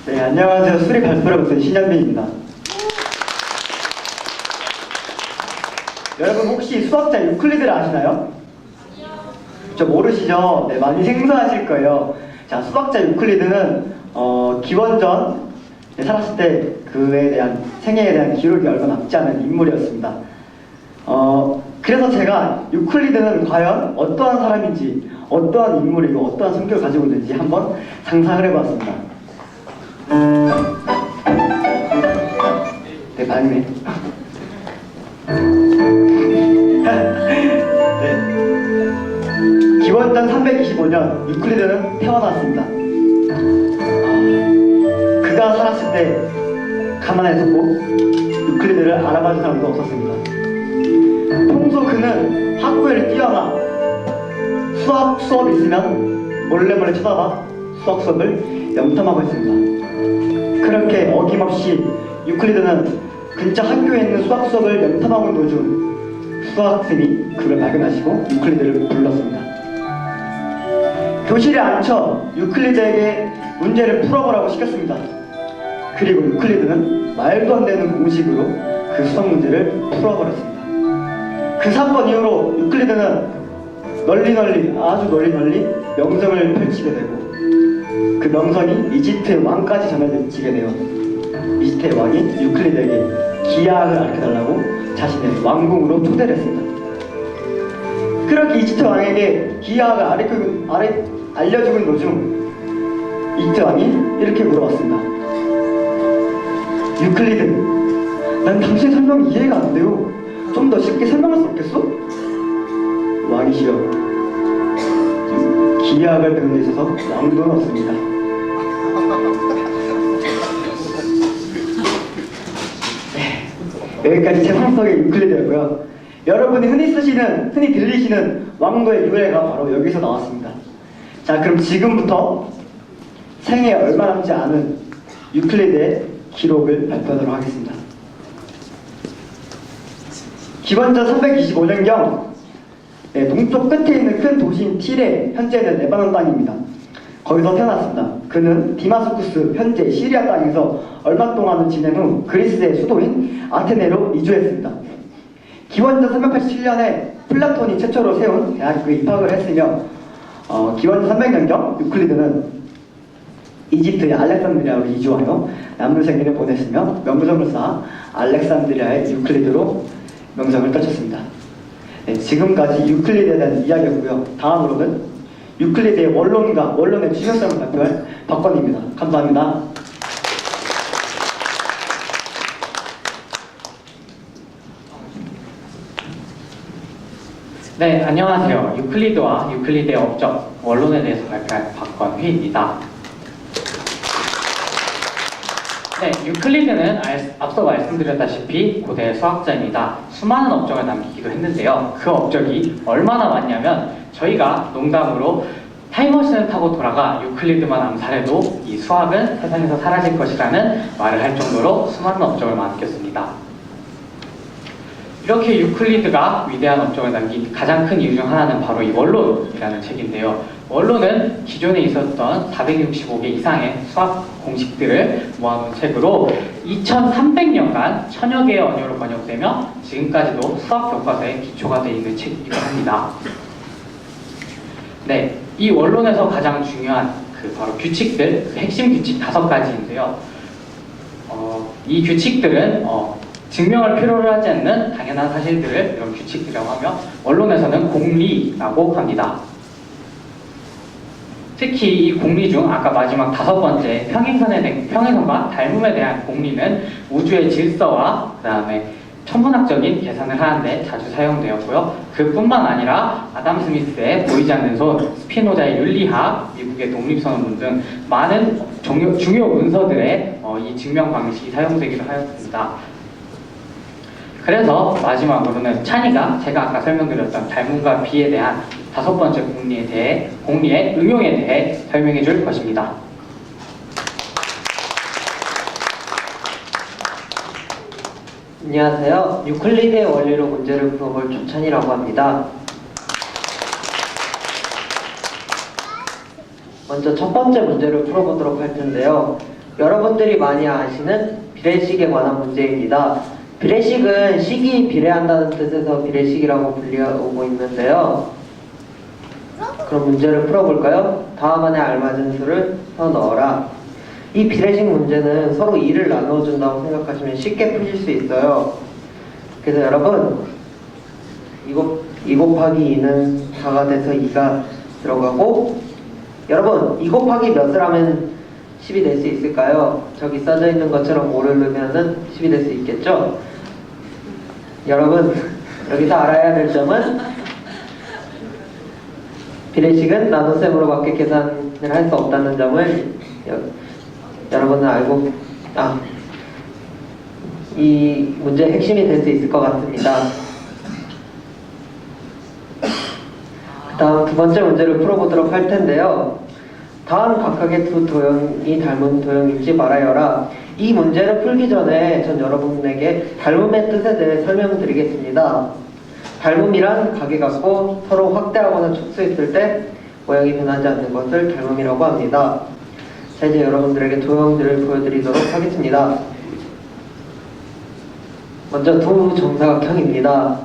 네, 안녕하세요. 수리 발표를 맡은 신현빈입니다. 여러분 혹시 수학자 유클리드를 아시나요? 저 모르시죠? 네, 많이 생소하실 거예요. 자, 수학자 유클리드는 기원전 살았을 때 그에 대한 생애에 대한 기록이 얼마 남지 않은 인물이었습니다. 그래서 제가 유클리드는 과연 어떠한 사람인지, 어떠한 인물이고 어떠한 성격을 가지고 있는지 한번 상상을 해봤습니다. 네, 밝네. 네. 기원전 325년 유클리드는 태어났습니다. 그가 살았을 때 가난했었고 유클리드를 알아봐준 사람도 없었습니다. 평소 그는 학교에 뛰어나 수업 있으면 몰래 쳐다봐 수업을 염탐하고 있습니다. 그렇게 어김없이 유클리드는 근처 학교에 있는 수학 수업을 염탐하고 있는 도중 수학쌤이 그를 발견하시고 유클리드를 불렀습니다. 교실에 앉혀 유클리드에게 문제를 풀어보라고 시켰습니다. 그리고 유클리드는 말도 안 되는 공식으로 그 수학 문제를 풀어버렸습니다. 그 사건 이후로 유클리드는 아주 널리 명성을 펼치게 되고 그 명성이 이집트의 왕까지 전해지게 되어 이집트의 왕이 유클리드에게 기하학을 가르쳐달라고 자신의 왕궁으로 초대를 했습니다. 그렇게 이집트 왕에게 기하학을 알려주고 있는 도중 이집트 왕이 이렇게 물어봤습니다. 유클리드, 난 당신의 설명이 이해가 안 돼요. 좀 더 쉽게 설명할 수 없겠어? 왕이시여, 기하학을 배우는 데 있어서 왕도는 없습니다. 네, 여기까지 제 상속의 유클리드였고요. 여러분이 흔히 들리시는 왕도의 유래가 바로 여기서 나왔습니다. 자, 그럼 지금부터 생애 얼마 남지 않은 유클리드의 기록을 발표하도록 하겠습니다. 기원전 325년경 동쪽 끝에 있는 큰 도시인 티레, 현재는 레바논 땅입니다. 거기서 태어났습니다. 그는 디마스쿠스, 현재 시리아 땅에서 얼마 동안을 지낸 후 그리스의 수도인 아테네로 이주했습니다. 기원전 387년에 플라톤이 최초로 세운 대학교에 입학을 했으며 기원전 300년경 유클리드는 이집트의 알렉산드리아로 이주하여 남은 생애를 보냈으며 명성을 쌓아 알렉산드리아의 유클리드로 명성을 떨쳤습니다. 네, 지금까지 유클리드에 대한 이야기였고요. 다음으로는 유클리드의 원론의 중요성을 발표할 박건입니다. 감사합니다. 네, 안녕하세요. 유클리드와 유클리드의 업적, 원론에 대해서 발표할 박건휘입니다. 네, 유클리드는 앞서 말씀드렸다시피 고대 수학자입니다. 수많은 업적을 남기기도 했는데요. 그 업적이 얼마나 많냐면 저희가 농담으로 타임머신을 타고 돌아가 유클리드만 암살해도 이 수학은 세상에서 사라질 것이라는 말을 할 정도로 수많은 업적을 남겼습니다. 이렇게 유클리드가 위대한 업적을 남긴 가장 큰 이유 중 하나는 바로 이 원론이라는 책인데요. 원론은 기존에 있었던 465개 이상의 수학 공식들을 모아놓은 책으로 2300년간 천여 개의 언어로 번역되며 지금까지도 수학 교과서에 기초가 되어 있는 책이기도 합니다. 네, 이 원론에서 가장 중요한 바로 규칙들, 핵심 규칙 5가지인데요. 이 규칙들은 증명을 필요로 하지 않는 당연한 사실들을 이런 규칙이라고 하며 원론에서는 공리라고 합니다. 특히 이 공리 중 아까 마지막 5번째 평행선과 닮음에 대한 공리는 우주의 질서와 그 다음에 천문학적인 계산을 하는데 자주 사용되었고요. 그뿐만 아니라 아담 스미스의 보이지 않는 손, 스피노자의 윤리학, 미국의 독립선언문 등 많은 중요 문서들에 이 증명 방식이 사용되기도 하였습니다. 그래서 마지막으로는 찬이가 제가 아까 설명드렸던 닮음과 비에 대한 5번째 공리의 응용에 대해 설명해 줄 것입니다. 안녕하세요. 유클리드의 원리로 문제를 풀어볼 조찬이라고 합니다. 먼저 첫 번째 문제를 풀어보도록 할 텐데요. 여러분들이 많이 아시는 비례식에 관한 문제입니다. 비례식은 식이 비례한다는 뜻에서 비례식이라고 불리우고 있는데요. 그럼 문제를 풀어볼까요? 다음 안에 알맞은 수를 더 넣어라. 이 비례식 문제는 서로 2를 나누어준다고 생각하시면 쉽게 푸실 수 있어요. 그래서 여러분 2 곱하기 2는 4가 돼서 2가 들어가고, 여러분 2 곱하기 몇을 하면 10이 될 수 있을까요? 저기 써져 있는 것처럼 5를 넣으면 10이 될 수 있겠죠? 여러분 여기서 알아야 될 점은 비례식은 나눗셈으로밖에 계산을 할 수 없다는 점을 여러분은 알고 이 문제의 핵심이 될 수 있을 것 같습니다. 그 다음 두 번째 문제를 풀어보도록 할 텐데요. 다음 각각의 두 도형이 닮은 도형일지 말하여라. 이 문제를 풀기 전에 전 여러분에게 닮음의 뜻에 대해 설명드리겠습니다. 닮음이란 각이 같고 서로 확대하거나 축소했을 때 모양이 변하지 않는 것을 닮음이라고 합니다. 자, 이제 여러분들에게 도형들을 보여드리도록 하겠습니다. 먼저 두 정사각형입니다.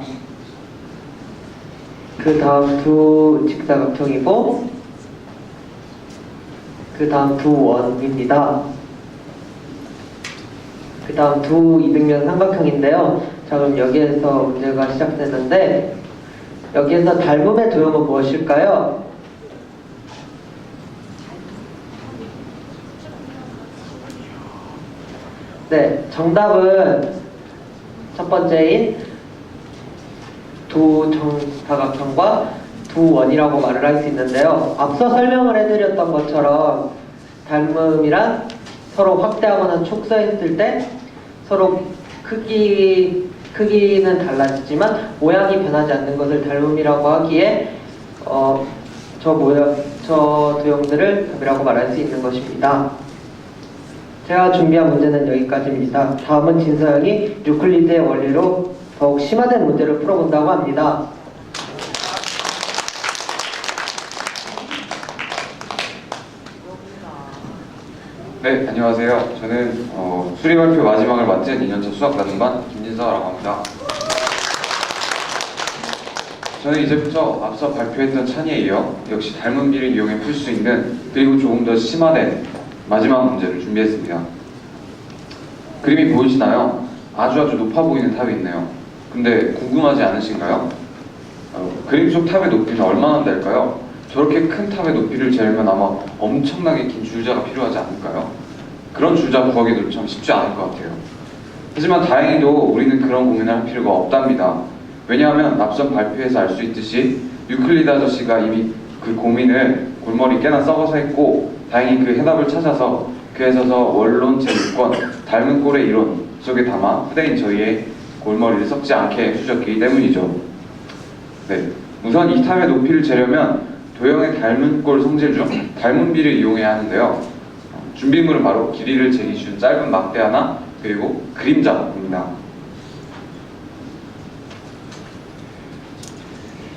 그 다음 두 직사각형이고, 그 다음 두 원입니다. 그 다음 두 이등변 삼각형인데요. 자, 그럼 여기에서 문제가 시작되는데, 여기에서 닮음의 도형은 무엇일까요? 네, 정답은 첫 번째인 두 정사각형과 두 원이라고 말을 할 수 있는데요. 앞서 설명을 해드렸던 것처럼 닮음이란 서로 확대하거나 축소했을 때 서로 크기는 달라지지만 모양이 변하지 않는 것을 닮음이라고 하기에 저 도형들을 답이라고 말할 수 있는 것입니다. 제가 준비한 문제는 여기까지입니다. 다음은 진서영이 유클리드의 원리로 더욱 심화된 문제를 풀어본다고 합니다. 네, 안녕하세요. 저는 수리발표 마지막을 맡은 2년차 수학나눔반 김진서라고 합니다. 저는 이제부터 앞서 발표했던 찬이에 이어 역시 닮은 비를 이용해 풀 수 있는, 그리고 조금 더 심화된 마지막 문제를 준비했습니다. 그림이 보이시나요? 아주 높아 보이는 탑이 있네요. 근데 궁금하지 않으신가요? 그림 속 탑의 높이는 얼마나 될까요? 저렇게 큰 탑의 높이를 재려면 아마 엄청나게 긴 줄자가 필요하지 않을까요? 그런 줄자 구하기도 참 쉽지 않을 것 같아요. 하지만 다행히도 우리는 그런 고민을 할 필요가 없답니다. 왜냐하면 앞선 발표에서 알 수 있듯이 유클리드 아저씨가 이미 그 고민을 골머리 꽤나 썩어서 했고, 다행히 그 해답을 찾아서 그에서서 원론 제6권 닮은 꼴의 이론 속에 담아 후대인 저희의 골머리를 썩지 않게 해주셨기 때문이죠. 네, 우선 이 탑의 높이를 재려면 도형의 닮은 꼴 성질 중 닮은 비를 이용해야 하는데요. 준비물은 바로 길이를 재기 쉬운 짧은 막대 하나, 그리고 그림자입니다.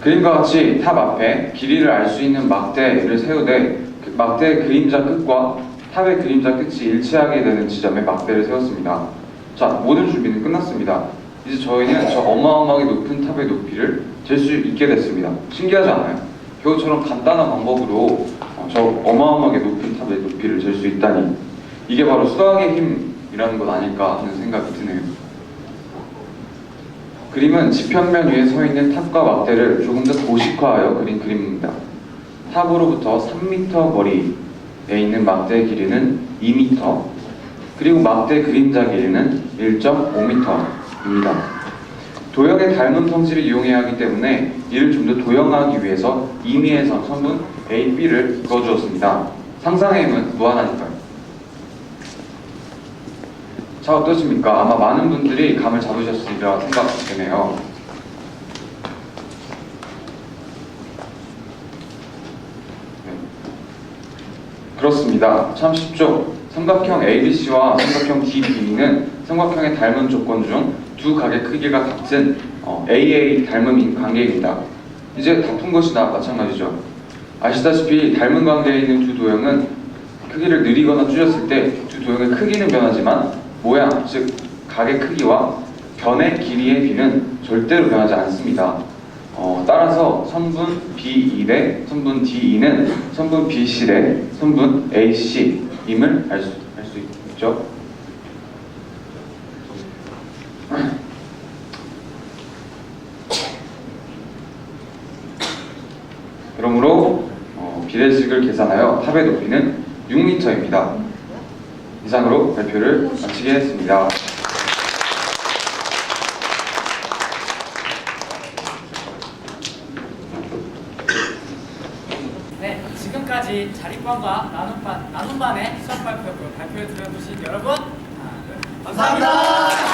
그림과 같이 탑 앞에 길이를 알 수 있는 막대를 세우되 그 막대의 그림자 끝과 탑의 그림자 끝이 일치하게 되는 지점에 막대를 세웠습니다. 자, 모든 준비는 끝났습니다. 이제 저희는 저 어마어마하게 높은 탑의 높이를 잴 수 있게 됐습니다. 신기하지 않아요? 겨우처럼 간단한 방법으로 저 어마어마하게 높은 탑의 높이를 잴 수 있다니, 이게 바로 수학의 힘이라는 것 아닐까 하는 생각이 드네요. 그림은 지평면 위에 서 있는 탑과 막대를 조금 더 도식화하여 그린 그림입니다. 탑으로부터 3m 거리에 있는 막대의 길이는 2m, 그리고 막대 그림자 길이는 1.5m입니다. 도형의 닮은 성질을 이용해야 하기 때문에 이를 좀 더 도형화하기 위해서 임의의 선분 A, B를 그어주었습니다. 상상의 힘은 무한하니까요. 자, 어떠십니까? 아마 많은 분들이 감을 잡으셨으리라 생각되네요. 네. 그렇습니다. 참 쉽죠? 삼각형 ABC와 삼각형 DB는 삼각형의 닮은 조건 중 두 각의 크기가 같은 AA 닮음인 관계입니다. 이제 다 푼 것이나 마찬가지죠. 아시다시피 닮은 관계에 있는 두 도형은 크기를 늘리거나 줄였을 때 두 도형의 크기는 변하지만 모양, 즉 각의 크기와 변의 길이의 비는 절대로 변하지 않습니다. 따라서 선분 B2 대 선분 D2는 선분 BC 대 선분 AC임을 알 수 있죠. 그러므로 비례식을 계산하여 탑의 높이는 6m입니다. 이상으로 발표를 마치겠습니다. 네, 지금까지 자립반과 나눔반의 수학 발표를 들어주신 여러분, 감사합니다.